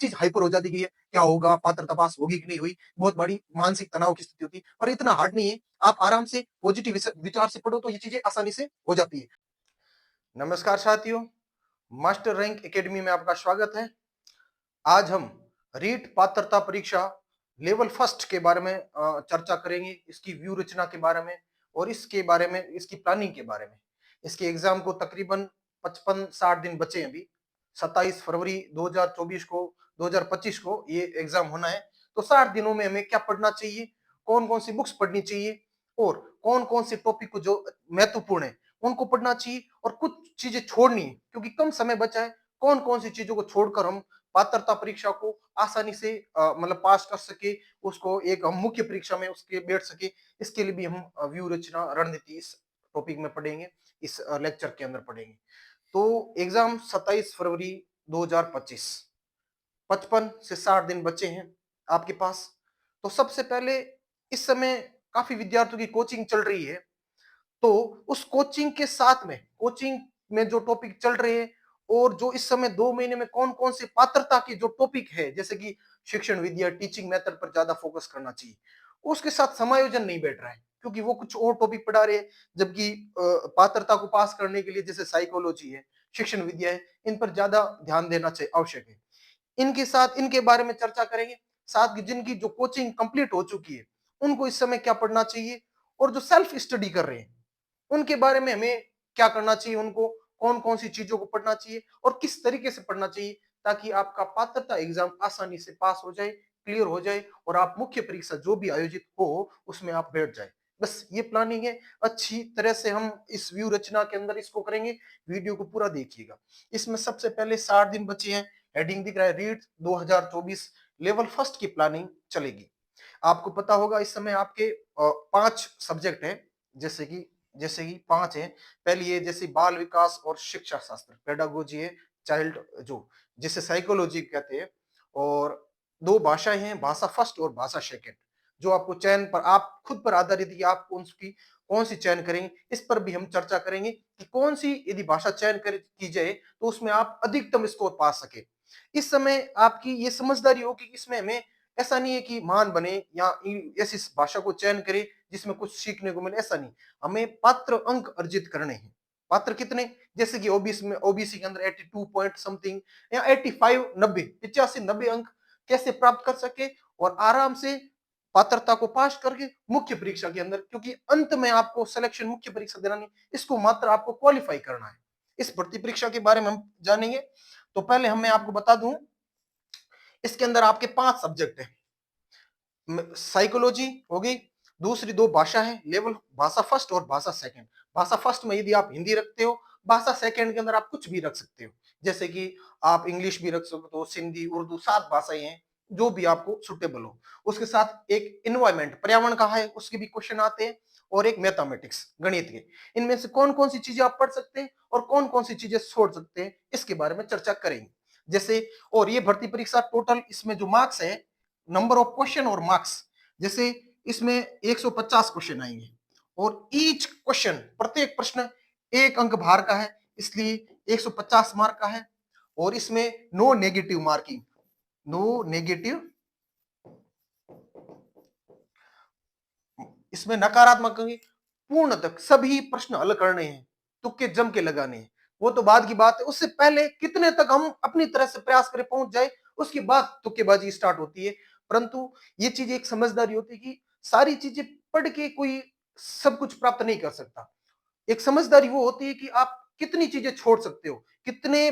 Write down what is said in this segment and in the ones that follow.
चीज हाइपर हो जाती है, क्या होगा, पात्रता पास होगी कि नहीं हुई, बहुत बड़ी मानसिक तनाव की स्थिति होती है। और इतना हार्ड नहीं है, आप आराम से पॉजिटिव विचार से पढ़ो तो ये चीजें आसानी से हो जाती है। नमस्कार साथियों, मास्टर रैंक एकेडमी में आपका स्वागत है। आज हम रीट पात्रता परीक्षा लेवल फर्स्ट के बारे में चर्चा करेंगे, इसकी व्यू रचना के बारे में और इसके बारे में, इसकी प्लानिंग के बारे में। इसके एग्जाम को तकरीबन 55-60 दिन बचे हैं अभी। 27 फरवरी 2024 को 2025 को ये एग्जाम होना है। तो 60 दिनों में हमें क्या पढ़ना चाहिए, कौन कौन सी बुक्स पढ़नी चाहिए और कौन कौन से टॉपिक को जो महत्वपूर्ण है उनको पढ़ना चाहिए और कुछ चीजें छोड़नी है क्योंकि कम समय बचा है। कौन कौन सी चीजों को छोड़कर हम पात्रता परीक्षा को आसानी से मतलब पास कर सके, उसको एक हम मुख्य परीक्षा में उसके बैठ सके, इसके लिए भी हम व्यू रचना रणनीति इस टॉपिक में पढ़ेंगे, इस लेक्चर के अंदर पढ़ेंगे। तो एग्जाम 27 फरवरी 2025, 55 से 60 दिन बचे हैं आपके पास। तो सबसे पहले इस समय काफी विद्यार्थियों की कोचिंग चल रही है, तो उस कोचिंग के साथ में कोचिंग में जो टॉपिक चल रहे हैं और जो इस समय 2 महीने में कौन कौन से पात्रता के जो टॉपिक है, जैसे कि शिक्षण विद्या, टीचिंग मेथड पर ज्यादा फोकस करना चाहिए, उसके साथ समायोजन नहीं बैठ रहा है क्योंकि वो कुछ और टॉपिक पढ़ा रहे हैं, जबकि पात्रता को पास करने के लिए जैसे साइकोलॉजी है, शिक्षण विद्या है, इन पर ज्यादा ध्यान देना चाहिए, आवश्यक है। इनके साथ इनके बारे में चर्चा करेंगे। साथ ही जिनकी जो कोचिंग कंप्लीट हो चुकी है उनको इस समय क्या पढ़ना चाहिए, और जो सेल्फ स्टडी कर रहे हैं उनके बारे में हमें क्या करना चाहिए, उनको कौन कौन सी चीजों को पढ़ना चाहिए और किस तरीके से पढ़ना चाहिए, ताकि आपका पात्रता एग्जाम आसानी से पास हो जाए, क्लियर हो जाए और आप मुख्य परीक्षा जो भी आयोजित हो उसमें आप बैठ जाए। बस ये प्लानिंग है। अच्छी तरह से हम इस व्यू रचना के अंदर इसको करेंगे, वीडियो को पूरा देखिएगा। इसमें सबसे पहले 60 दिन बचे हैं, हेडिंग दिख रहा है रीट 2024 लेवल फर्स्ट की प्लानिंग चलेगी। आपको पता होगा इस समय आपके 5 सब्जेक्ट हैं, जैसे कि 5 है। पहली है जैसे बाल विकास और शिक्षा शास्त्र, पेडागोजी है, चाइल्ड जो जिसे साइकोलॉजी कहते हैं, और 2 भाषाएं हैं, भाषा फर्स्ट और भाषा सेकंड, जो आपको चयन पर आप खुद पर आधारित है कि आप कौन सी चयन करेंगे। इस पर भी हम चर्चा करेंगे कि कौन सी यदि भाषा चयन की जाए तो उसमें आप अधिकतम स्कोर पा सके। इस समय आपकी ये समझदारी होगी कि इसमें हमें ऐसा नहीं है कि महान बने या ऐसी भाषा को चयन करे जिसमें कुछ सीखने को मिले, ऐसा नहीं। हमें पात्र अंक अर्जित करने हैं। पात्र कितने, जैसे कि ओबीसी के अंदर 82 पॉइंट समथिंग या 85 90 85 90 अंक कैसे प्राप्त कर सके और आराम से पात्रता को पास करके मुख्य परीक्षा के अंदर, क्योंकि अंत में आपको सिलेक्शन मुख्य परीक्षा देना नहीं, इसको मात्र आपको क्वालिफाई करना है। इस भर्ती परीक्षा के बारे में हम जानेंगे। तो पहले मैं आपको बता दूं, इसके अंदर आपके 5 सब्जेक्ट है। साइकोलॉजी हो गई, दूसरी 2 भाषा है, लेवल भाषा फर्स्ट और भाषा सेकंड। भाषा फर्स्ट में यदि आप हिंदी रखते हो, भाषा सेकंड के अंदर आप कुछ भी रख सकते हो, जैसे कि आप इंग्लिश भी रख सकते हो, सिंधी, उर्दू, 7 भाषाएं हैं, जो भी आपको सुटेबल हो। उसके साथ एक इन्वायरमेंट, पर्यावरण का है, उसके भी क्वेश्चन आते हैं, और एक मैथमेटिक्स, गणित के। इनमें से कौन कौन सी चीजें आप पढ़ सकते हैं और कौन कौन सी चीजें छोड़ सकते हैं, इसके बारे में चर्चा करेंगे। जैसे, और ये भर्ती परीक्षा टोटल इसमें जो मार्क्स है, नंबर ऑफ क्वेश्चन और मार्क्स, जैसे इसमें 150 क्वेश्चन आएंगे और ईच क्वेश्चन, प्रत्येक प्रश्न 1 अंक भार का है, इसलिए 150 मार्क का है। और इसमें no negative marking, no negative, इसमें नकारात्मक पूर्ण तक सभी प्रश्न हल करने हैं, तुक्के जम के लगाने हैं, वो तो बाद की बात है। उससे पहले कितने तक हम अपनी तरह से प्रयास करें पहुंच जाए, उसके बाद तुक्केबाजी स्टार्ट होती है। परंतु ये चीज एक समझदारी होती है कि सारी चीजें पढ़ के कोई सब कुछ प्राप्त नहीं कर सकता। एक समझदारी वो होती है कि आप कितनी चीजें छोड़ सकते हो, कितने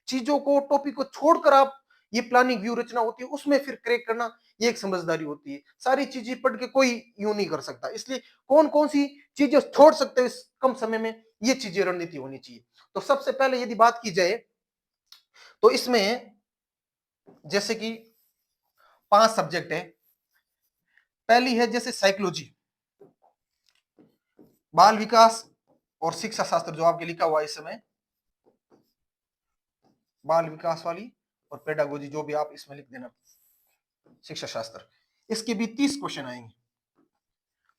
चीजों को, टॉपिक को छोड़कर आप, ये प्लानिंग व्यू रचना होती है उसमें फिर क्रैक करना, ये एक समझदारी होती है। सारी चीजें पढ़ के कोई यूं नहीं कर सकता, इसलिए कौन कौन सी चीजें छोड़ सकते हो इस कम समय में, ये चीजें रणनीति होनी चाहिए। तो सबसे पहले यदि बात की जाए तो इसमें जैसे कि 5 सब्जेक्ट है। पहली है जैसे साइकोलॉजी, बाल विकास और शिक्षा शास्त्र, जो आपके लिखा हुआ है इस समय, बाल विकास वाली और पेडागोजी, जो भी आप इसमें लिख देना, शिक्षा शास्त्र। इसके भी 30 क्वेश्चन आएंगे।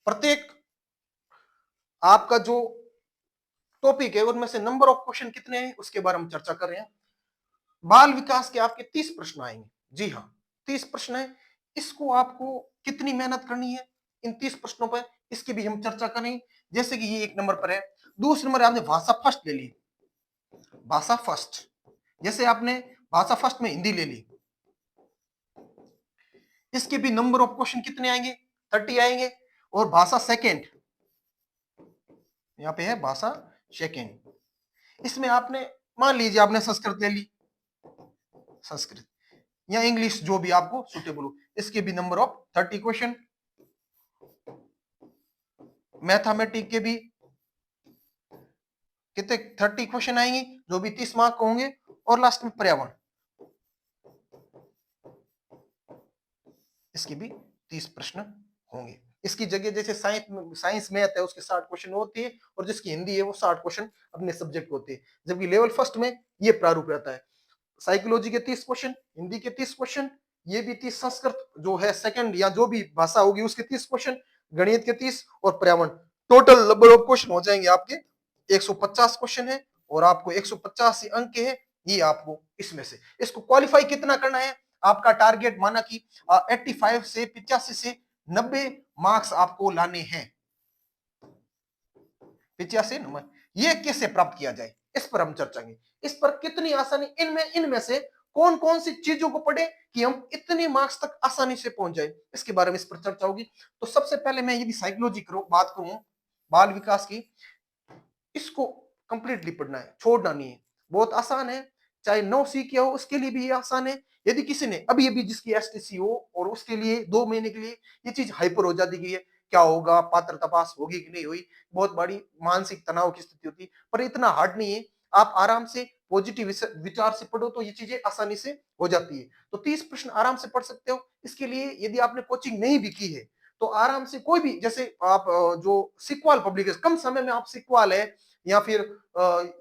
प्रत्येक आपका जो टॉपिक है उनमें से नंबर ऑफ क्वेश्चन कितने हैं उसके बारे में चर्चा कर रहे हैं। बाल विकास के आपके 30 प्रश्न आएंगे, जी हाँ, 30 प्रश्न है। इसको आपको कितनी मेहनत करनी है इन 30 प्रश्नों पर, इसकी भी हम चर्चा करें। जैसे कि ये 1 नंबर पर है। दूसरे नंबर आपने भाषा फर्स्ट ले ली। भाषा फर्स्ट, जैसे आपने भाषा फर्स्ट में हिंदी ले ली, इसके भी नंबर ऑफ क्वेश्चन कितने आएंगे? 30 आएंगे। और भाषा सेकंड, यहाँ पे है भाषा सेकंड, इसमें आपने मान लीजिए आपने संस्कृत ले ली, संस्कृत या इंग्लिश जो भी आपको सुटेबल हो, इसके भी नंबर ऑफ 30 क्वेश्चन। मैथमेटिक के भी कितने? 30 क्वेश्चन आएंगे जो भी 30 मार्क होंगे। और लास्ट में पर्यावरण, इसके भी 30 प्रश्न होंगे। इसकी जगह जैसे साइंस मैथ है उसके 60 क्वेश्चन होती है, और जिसकी हिंदी है वो 60 क्वेश्चन अपने सब्जेक्ट होते हैं। जबकि लेवल फर्स्ट में ये प्रारूप रहता है। साइकोलॉजी के 30 क्वेश्चन, हिंदी के 30 क्वेश्चन, ये भी 30, संस्कृत जो है सेकंड या जो भी भाषा होगी उसके 30 क्वेश्चन, गणित के 30 और पर्यावरण, टोटल नंबर ऑफ क्वेश्चन हो जाएंगे आपके 150 क्वेश्चन है। और आपको 150 ही अंक है। ये आपको इसमें से इसको क्वालिफाई कितना करना है? आपका टारगेट माना कि 85 से 85 से 90 मार्क्स आपको लाने हैं। 85 नंबर, ये कैसे प्राप्त किया जाए इस पर हम चर्चा करेंगे। इस पर कितनी आसानी, इनमें से कौन कौन सी चीजों को पढ़े कि हम इतने मार्क्स तक आसानी से पहुंच जाए, इसके बारे में इस पर चर्चा होगी। तो सबसे पहले मैं यदि साइकोलॉजी करूं, बात करूं बाल विकास की, इसको कंप्लीटली पढ़ना है, छोड़ना नहीं है। बहुत आसान है, चाहे 9 सी किया हो उसके लिए भी ये आसान है। यदि किसी ने अभी अभी जिसकी एसटीसी हो और उसके लिए 2 महीने के लिए ये चीज हाइपर हो जाती है, क्या होगा, पात्रता पास होगी कि नहीं हुई, बहुत बड़ी मानसिक तनाव की स्थिति होती है। पर इतना हार्ड नहीं है, आप आराम से पॉजिटिव विचार से पढ़ो तो ये चीजें आसानी से हो जाती है। तो 30 प्रश्न आराम से पढ़ सकते हो। इसके लिए यदि आपने कोचिंग नहीं भी की है तो आराम से कोई भी, जैसे आप जो सिक्वाल पब्लिकेशन, कम समय में आप सिक्वाल है या फिर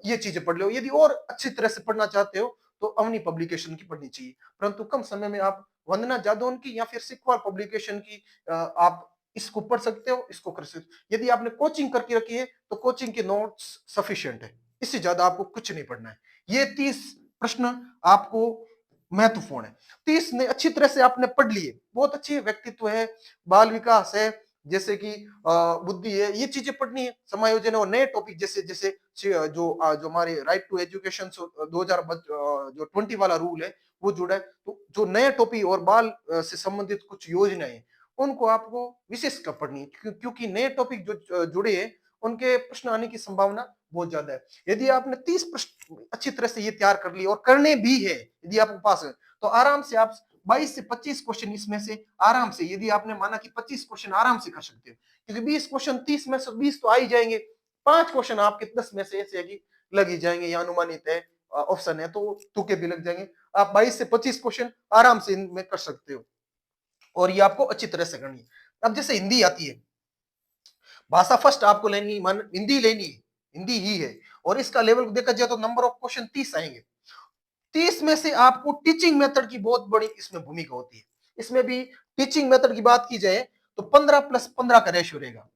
ये चीजें पढ़ लो। यदि और अच्छी तरह से पढ़ना चाहते हो तो अवनी पब्लिकेशन की पढ़नी चाहिए, परंतु कम समय में आप वंदना जादौन की या फिर सिक्वाल पब्लिकेशन की आप इसको पढ़ सकते हो, इसको कर सकते हो। यदि आपने कोचिंग करके रखी है तो कोचिंग के नोट्स सफिशिएंट है, इससे ज्यादा आपको कुछ नहीं पढ़ना है। ये 30 प्रश्न आपको महत्वपूर्ण है। 30 ने अच्छी तरह से आपने पढ़ लिए, बहुत अच्छी व्यक्तित्व है, बाल विकास है, जैसे कि बुद्धि है, ये चीजें पढ़नी है। समायोजन और नए टॉपिक जैसे जैसे जो हमारे राइट टू एजुकेशन 2000 जो 20 वाला रूल है वो जुड़ा है। तो जो नए टॉपिक और बाल से संबंधित कुछ योजनाएं उनको आपको विशेष कर पढ़नी है, क्योंकि नए टॉपिक जो जुड़े हैं उनके प्रश्न आने की संभावना बहुत ज्यादा है। यदि आपने 30 प्रश्न अच्छी तरह से ये तैयार कर लिए और करने भी है, यदि आपके पास है तो आराम से आप 22 से 25 क्वेश्चन इसमें से आराम से, यदि आपने माना कि 25 क्वेश्चन आराम से कर सकते हो, क्योंकि 20 क्वेश्चन 30 में से 20 तो आ ही जाएंगे। 5 क्वेश्चन आपके 10 में से ऐसे है कि लग ही जाएंगे, या अनुमानित है ऑप्शन है तो तुके भी लग जाएंगे। आप 22 से 25 क्वेश्चन आराम से इनमें कर सकते हो, और ये आपको अच्छी तरह से करनी है। अब जैसे हिंदी आती है, भाषा फर्स्ट आपको लेनी, मन हिंदी लेनी है, हिंदी ही है, और इसका लेवल देखा जाए तो नंबर ऑफ क्वेश्चन 30 आएंगे। 30 में से आपको टीचिंग मेथड की बहुत बड़ी इसमें भूमिका होती है। इसमें भी टीचिंग मेथड की बात की जाए तो 15 प्लस 15 का रेशियो रहेगा।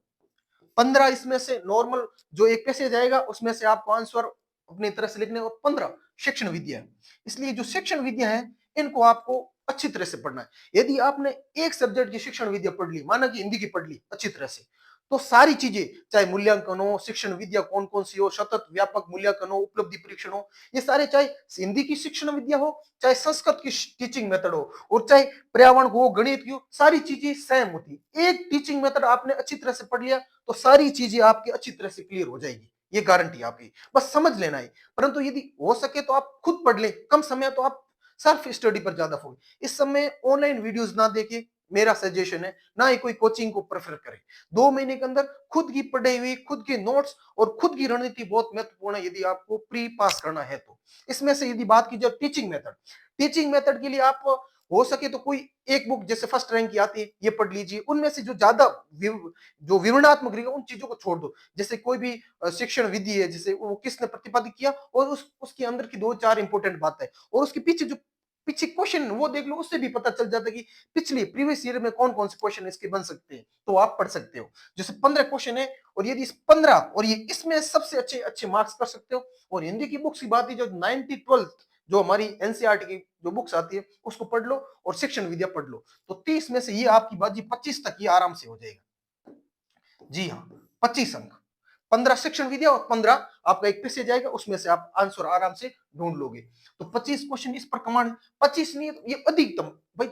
15 इसमें से नॉर्मल जो एक पैसेज आएगा उसमें से आपको आंसर अपनी तरह से लिखने, और 15 शिक्षण विद्या है। इसलिए जो शिक्षण विद्या है इनको आपको अच्छी तरह से पढ़ना है। यदि आपने एक सब्जेक्ट की शिक्षण विद्या पढ़ ली, माना कि हिंदी की पढ़ ली अच्छी तरह से, तो सारी चीजें, चाहे मूल्यांकन हो, शिक्षण विद्या कौन कौन सी हो, सतत व्यापक मूल्यांकन हो, उपलब्धि परीक्षण हो, ये सारे, चाहे हिंदी की शिक्षण विद्या हो, चाहे संस्कृत की टीचिंग मेथड हो, और चाहे पर्यावरण हो, गणित की हो, सारी चीजें सेम होती। एक टीचिंग मेथड आपने अच्छी तरह से पढ़ लिया तो सारी चीजें आपकी अच्छी तरह से क्लियर हो जाएगी, ये गारंटी आपकी, बस समझ लेना है। परंतु यदि हो सके तो आप खुद पढ़ ले, कम समय तो आप सेल्फ स्टडी पर ज्यादा फोकस, इस समय ऑनलाइन वीडियोस ना देखे, मेरा सजेशन है, ना ही कोई कोचिंग को प्रेफर करें। 2 महीने के अंदर खुद की पढ़ाई हुई, खुद के नोट्स और खुद की रणनीति बहुत महत्वपूर्ण है यदि आपको प्री पास करना है तो। इसमें से यदि बात की जाए टीचिंग मेथड, टीचिंग मेथड के लिए आप हो सके तो कोई एक बुक जैसे फर्स्ट रैंक की आती है ये पढ़ लीजिए, उनमें से जो ज्यादा जो विवरणात्मक रहेगा उन चीजों को छोड़ दो। जैसे कोई भी शिक्षण विधि है, जैसे वो किसने प्रतिपादित किया, और उसके अंदर की 2-4 इंपॉर्टेंट बातें, और उसके पीछे जो पीछे क्वेश्चन वो देख लो, उससे भी पता चल जाता है कि पिछले प्रीवियस ईयर में कौन कौन से क्वेश्चन इसके बन सकते हैं, तो आप पढ़ सकते हो। जैसे 15 क्वेश्चन है, और यदि इस 15 और ये इसमें सबसे अच्छे अच्छे मार्क्स कर सकते हो। और हिंदी की बुक्स की बात की जो 90 12 जो हमारी एनसीईआरटी की जो बुक्स आती है उसको पढ़ लो और शिक्षण विद्या पढ़ लो, तो 30 में से ये आपकी बाजी 25 तक ये आराम से हो जाएगा। जी हाँ, 25 अंक, 15 शिक्षण विद्या और 15 आपका एक पैसे जाएगा, उसमें से आप आंसर आराम से ढूंढ लोगे। तो 25 क्वेश्चन इस पर कमांड, 25 नहीं ये अधिकतम भाई,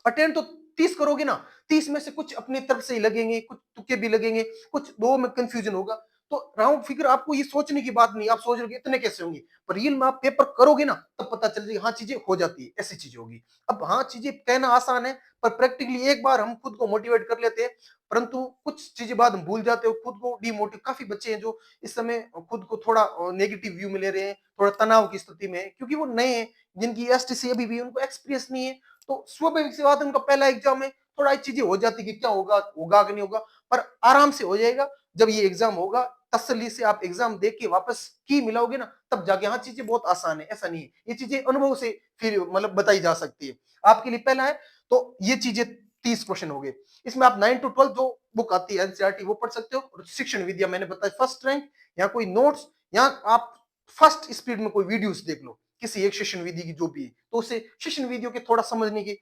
अटेंड तो 30 करोगे ना, 30 में से कुछ अपनी तरफ से ही लगेंगे, कुछ तुक्के भी लगेंगे, कुछ दो में कंफ्यूजन होगा। तो राउंड फिगर आपको ये सोचने की बात नहीं, आप सोच रहे हो इतने कैसे होंगे, पर रियल में आप पेपर करोगे ना तब पता चल जाएगा हाँ चीजें हो जाती है, ऐसी चीजें होगी। अब हाँ चीजें कहना आसान है, पर प्रैक्टिकली एक बार हम खुद को मोटिवेट कर लेते हैं, परंतु कुछ चीजें बाद हम भूल जाते हो, खुद को डिमोटिव, काफी बच्चे हैं जो इस समय खुद को थोड़ा नेगेटिव व्यू में ले रहे हैं, थोड़ा तनाव की स्थिति में है, क्योंकि वो नए हैं, जिनकी एसटीसी अभी भी उनको एक्सपीरियंस नहीं है। तो स्वाभाविक सी बात है, उनका पहला एग्जाम है, थोड़ा चीजें हो जाती कि क्या होगा, होगा कि नहीं होगा, पर आराम से हो जाएगा। जब ये एग्जाम होगा तसल्ली से आप एग्जाम दे के वापस की मिलाओगे ना, तब जाके हाँ चीजें बहुत आसान है, ऐसा नहीं है, ये चीजें अनुभव से फिर मतलब बताई जा सकती है। आपके लिए पहला है, तो ये चीजें 30 क्वेश्चन हो गए। इसमें आप 9 टू 12 जो बुक आती है एनसीईआरटी वो पढ़ सकते हो, और शिक्षण विद्या मैंने बताया फर्स्ट रैंक, या कोई नोट्स, या आप फर्स्ट स्पीड में कोई वीडियोस देख लो किसी एक शिक्षण विधि की जो भी है, तो उसे शिक्षण विधियों के थोड़ा समझने की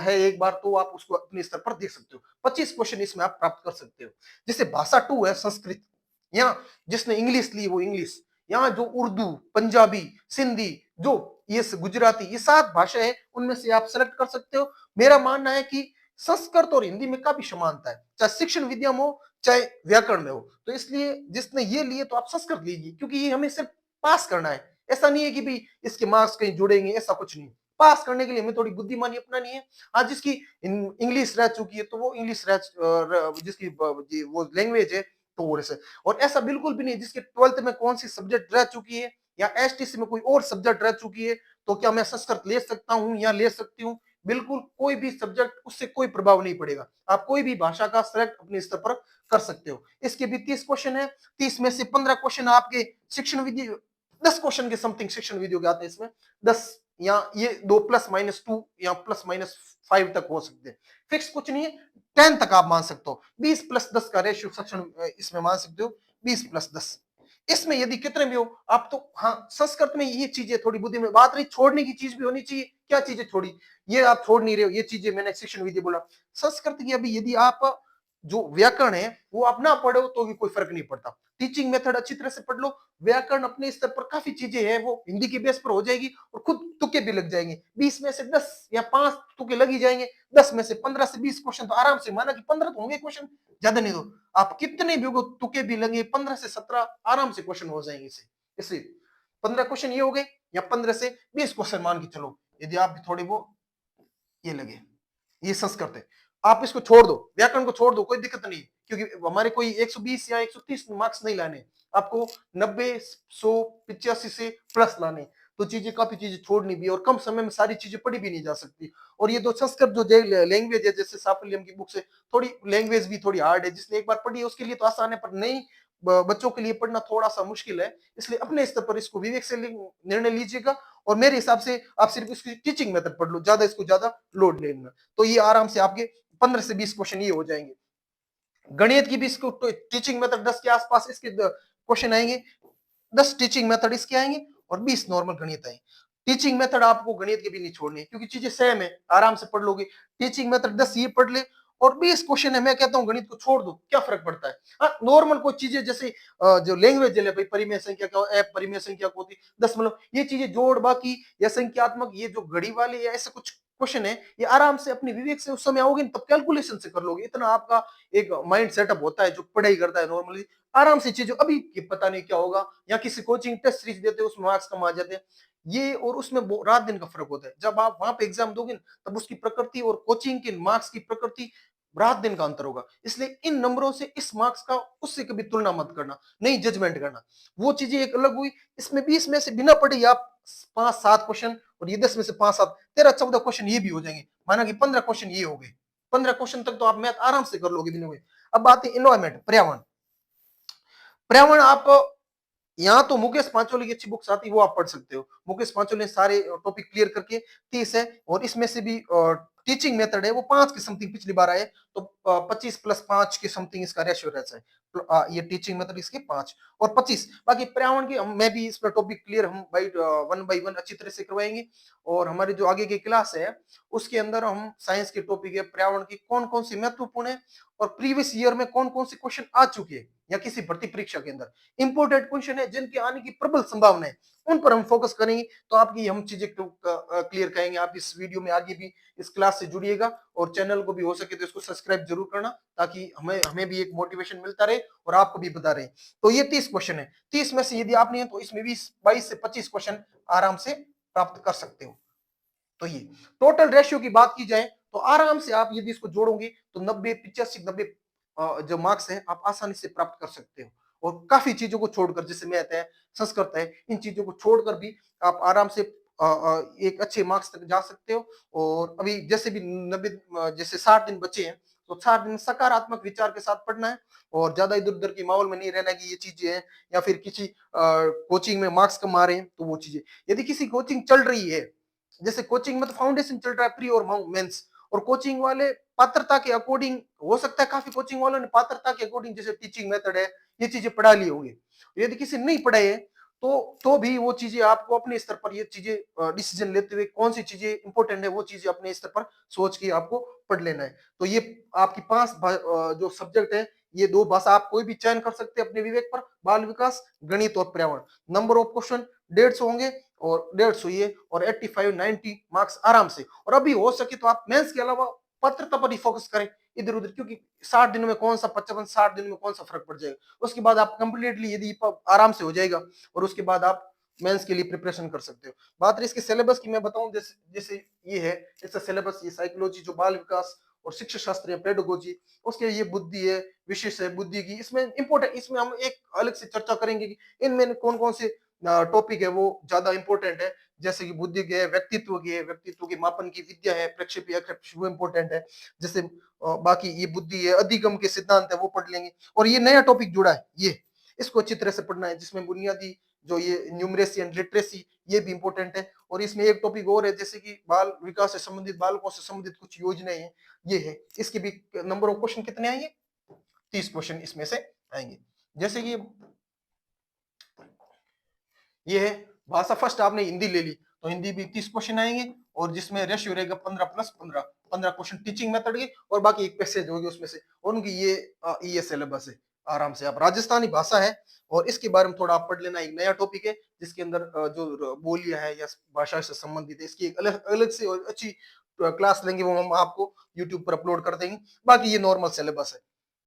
है एक बार, तो आप उसको अपने स्तर पर देख सकते हो। 25 क्वेश्चन इसमें आप प्राप्त कर सकते हो। जैसे भाषा 2 है संस्कृत, या जिसने इंग्लिश ली वो इंग्लिश, यहाँ जो उर्दू, पंजाबी, सिंधी, जो ये गुजराती, ये 7 भाषा है, उनमें से आप सेलेक्ट कर सकते हो। मेरा मानना है कि संस्कृत और हिंदी में काफी समानता है, चाहे शिक्षण विद्या में हो चाहे व्याकरण में हो, तो इसलिए जिसने ये लिए तो आप संस्कृत लीजिए, क्योंकि ये हमें सिर्फ पास करना है। ऐसा नहीं है कि भाई इसके मार्क्स कहीं जुड़ेंगे, ऐसा कुछ नहीं। पास करने के लिए हमें थोड़ी बुद्धिमानी अपनानी है। आज जिसकी इंग्लिश रह चुकी है तो वो इंग्लिश जिसकी वो लैंग्वेज है तो वो ऐसे, और ऐसा बिल्कुल भी नहीं जिसके 12th में कौन सी सब्जेक्ट रह चुकी है या एसटीसी में कोई और सब्जेक्ट रह चुकी है तो क्या मैं संस्कृत ले सकता हूं या ले सकती हूँ। बिल्कुल कोई भी सब्जेक्ट, उससे कोई प्रभाव नहीं पड़ेगा, आप कोई भी भाषा का सेलेक्ट अपने स्तर पर कर सकते हो। इसके भी 30 क्वेश्चन है, 30 में से 15 क्वेश्चन आपके शिक्षण विधि, 10 क्वेश्चन के समथिंग शिक्षण विधियों के आते हैं इसमें, 10 या ये 2 +-2 या +-5 तक हो सकते हैं, फिक्स कुछ नहीं है। 10 तक आप मान सकते हो, 20+10 का रेशियो सेक्शन इसमें मान सकते हो, 20+10। इसमें यदि कितने भी हो आप, तो हाँ संस्कृत में ये चीजें थोड़ी बुद्धि में बात रही, छोड़ने की चीज भी होनी चाहिए। क्या चीजें छोड़ी, ये आप छोड़ नहीं रहे हो, ये चीजें मैंने शिक्षण विधि बोला। संस्कृत की अभी यदि आप जो व्याकरण है वो आप ना पढ़ो तो भी कोई फर्क नहीं पड़ता, टीचिंग मेथड अच्छी तरह से पढ़ लो, व्याकरण अपने स्तर पर काफी चीजें हैं वो हिंदी की बेस पर हो जाएगी, और खुद तुक्के भी लग जाएंगे, 20 में से 10 या 5 तुक्के लग ही जाएंगे, 10 में से 15 से 20 क्वेश्चन तो आराम से, माना कि 15 तो होंगे क्वेश्चन, ज्यादा नहीं दो, आप कितने भी तुक्के भी लगे 15 से 17 आराम से क्वेश्चन हो जाएंगे इससे। इससे 15 क्वेश्चन ये हो गए, या 15 से 20 क्वेश्चन मान के चलो, यदि आप थोड़े वो ये लगे, ये संस्कृत है, आप इसको छोड़ दो, व्याकरण को छोड़ दो, कोई दिक्कत नहीं, क्योंकि हमारे कोई 120 या 130 मार्क्स नहीं लाने, आपको 90, 100, 85 से प्लस लाने, तो चीजें काफी चीजें छोड़नी भी, और कम समय में सारी चीजें पढ़ी भी नहीं जा सकती। और ये दो संस्कृत जो लैंग्वेज है, जैसे साफल्यम की बुक से थोड़ी लैंग्वेज भी थोड़ी हार्ड है, जिसने एक बार पढ़ी है उसके लिए तो आसान है, पर नहीं बच्चों के लिए पढ़ना थोड़ा सा मुश्किल है, इसलिए अपने स्तर पर इसको विवेक से निर्णय लीजिएगा, और मेरे हिसाब से आप सिर्फ इसकी टीचिंग मेथड पढ़ लो, ज्यादा इसको ज्यादा लोड लेना, तो ये आराम से आपके 15 से 20 क्वेश्चन ये हो जाएंगे। गणित की भी इसको टीचिंग मेथड 10 के आसपास इसके क्वेश्चन आएंगे, 10 टीचिंग मेथड इसके आएंगे और 20 नॉर्मल गणित आएंगे। टीचिंग मेथड आपको गणित के भी नहीं छोड़ने, क्योंकि चीजें सेम है, आराम से पढ़ लोगे। टीचिंग मेथड 10 ये पढ़ ले, और 20 क्वेश्चन है, मैं कहता हूँ गणित को छोड़ दो, क्या फर्क पड़ता है। हाँ नॉर्मल कोई चीजें जैसे जो लैंग्वेज है भाई, परिमेय संख्या क्या, परिमेय संख्या को होती 10 ये चीजें जोड़ बाकी या संख्यात्मक, ये जो घड़ी वाले या ऐसे कुछ क्वेश्चन है, ये आराम से अपने विवेक से उस समय आओगे तब कैलकुलेशन से कर लोगे, इतना आपका एक माइंड सेटअप होता है जो पढ़ाई करता है नॉर्मली, आराम से चीजों, अभी पता नहीं क्या होगा, या किसी कोचिंग टेस्ट सीरीज देते हैं उसमें मार्क्स कम आ जाते हैं, ये और उसमें रात दिन का फर्क होता है। जब आप वहां पे एग्जाम दोगे तब उसकी प्रकृति और कोचिंग के मार्क्स की प्रकृति रात दिन का अंतर होगा, इसलिए इन नंबरों से इस मार्क्स का उससे कभी तुलना मत करना, नहीं जजमेंट करना, वो चीजें एक अलग हुई। इसमें 20 में से बिना पढ़े आप 5-7 क्वेश्चन, और ये 10 में से 5-7, 13-14 क्वेश्चन ये भी हो जाएंगे, माना कि 15 क्वेश्चन ये हो गए, 15 क्वेश्चन तक तो आप मैथ आराम से कर लोगे बिना हुए। अब बात है इन्वायरमेंट, पर्यावरण, पर्यावरण आप यहाँ तो मुकेश पांचोली की अच्छी बुक्स आती है वो आप पढ़ सकते हो, मुकेश पांचोली ने सारे टॉपिक क्लियर करके 30 है, और इसमें से भी टीचिंग मेथड है वो 5 की समथिंग पिछली बार आए, तो 25+5 के समथिंग इसका रेशियो रहता है। ये टीचिंग मेथड इसके 5 और 25। बाकी पर्यावरण की मैं भी इस पर टॉपिक क्लियर हम वन बाई वन अच्छी तरह से करवाएंगे। और हमारी जो आगे की क्लास है उसके अंदर हम साइंस के टॉपिक है पर्यावरण की कौन कौन सी महत्वपूर्ण है और प्रीवियस ईयर में कौन कौन से क्वेश्चन आ चुके हैं या किसी भर्ती परीक्षा के अंदर इंपोर्टेंट क्वेश्चन है जिनके आने की प्रबल संभावना है, उन पर हम फोकस करेंगे। तो आपकी हम चीजें क्लियर करेंगे। आप इस वीडियो में आगे भी इस क्लास से जुड़िएगा और चैनल को भी हो सके तो इसको सब्सक्राइब जरूर करना, ताकि हमें हमें भी एक मोटिवेशन मिलता रहे और आपको भी बता रहे। तो ये 30 क्वेश्चन है, 30 में से यदि आपने है तो इसमें भी 22 से 25 क्वेश्चन आराम से प्राप्त कर सकते हो। तो ये टोटल रेशियो की बात की जाए तो आराम से आप यदि इसको जोड़ोगे तो 90 85 90 जो मार्क्स है आप आसानी से प्राप्त कर सकते हो। और काफी चीजों को छोड़कर जैसे मैथ है, संस्कृत है, इन चीजों को छोड़कर भी आप आराम से एक अच्छे मार्क्स तक जा सकते हो। और अभी जैसे भी 90 जैसे 60 दिन बचे हैं तो 60 दिन सकारात्मक विचार के साथ पढ़ना है और ज्यादा इधर उधर के माहौल में नहीं रहना कि ये चीजें हैं या फिर किसी कोचिंग में मार्क्स कम आ रहे हैं तो वो चीजें। यदि किसी कोचिंग चल रही है, जैसे कोचिंग में तो फाउंडेशन चल रहा है, प्री और मेंस, और कोचिंग वाले पात्रता के अकॉर्डिंग हो सकता है काफी कोचिंग वालों ने पात्रता के अकॉर्डिंग जैसे टीचिंग मेथड है ये चीजें पढ़ा ली होंगी। यदि किसी नहीं पढ़ाए है तो भी वो चीजें आपको अपने स्तर पर ये चीजें डिसीजन लेते हुए कौन सी चीजें इंपॉर्टेंट है वो चीजें अपने स्तर पर सोच के आपको पढ़ लेना है। तो ये आपकी 5 जो सब्जेक्ट है, ये 2 भाषा आप कोई भी चयन कर सकते हैं अपने विवेक पर, बाल विकास, गणित और पर्यावरण। नंबर ऑफ क्वेश्चन 150 होंगे और 150 ये और 85 90 मार्क्स आराम से। और अभी हो सके तो आप मेंस के अलावा पत्रता पर ही फोकस करें इधर उधर, क्योंकि 60 दिनों में कौन सा 55 60 दिन में कौन सा फर्क पड़ जाएगा। उसके बाद आप कंप्लीटली यदि आराम से हो जाएगा और उसके बाद आप मेंस के लिए प्रिपरेशन कर सकते हो। बात रही इसके सिलेबस की, मैं बताऊं जैसे जैसे ये है इसका सिलेबस, ये साइकोलॉजी जो बाल विकास और शिक्षा शास्त्र है, पेडागोजी, उसके ये बुद्धि है, विशेष है बुद्धि की, इसमें इंपॉर्टेंट, इसमें हम एक अलग से चर्चा करेंगे कि इनमें कौन कौन से टॉपिक है वो ज्यादा इंपॉर्टेंट है। जैसे कि बुद्धि के है, व्यक्तित्व की है, व्यक्तित्व के मापन की विद्या है, प्रक्षेप वो इंपॉर्टेंट है। जैसे बाकी ये बुद्धि है, अधिगम के सिद्धांत है वो पढ़ लेंगे। और ये नया टॉपिक जुड़ा है, ये इसको अच्छी तरह से पढ़ना है, जिसमें बुनियादी जो ये न्यूमरेसी एंड लिटरेसी ये भी इंपॉर्टेंट है। और इसमें एक टॉपिक और है जैसे कि बाल विकास से संबंधित, बालकों से संबंधित कुछ योजनाएं हैं, ये है। इसके भी नंबर ऑफ क्वेश्चन कितने आएंगे, 30 क्वेश्चन इसमें से आएंगे। जैसे कि ये है भाषा, फर्स्ट आपने हिंदी ले ली तो हिंदी भी 30 क्वेश्चन आएंगे और जिसमें रेशियो रहेगा 15+15 क्वेश्चन टीचिंग मेथड के और बाकी एक पैसेज होगी उसमें से। और उनकी ये सिलेबस है। आराम से आप, राजस्थानी भाषा है और इसके बारे में थोड़ा आप पढ़ लेना, एक नया टॉपिक है जिसके अंदर जो बोलियां है या भाषा से संबंधित है, इसकी एक अलग अलग से और अच्छी क्लास लेंगे, वो हम आपको यूट्यूब पर अपलोड कर देंगे। बाकी ये नॉर्मल सिलेबस है।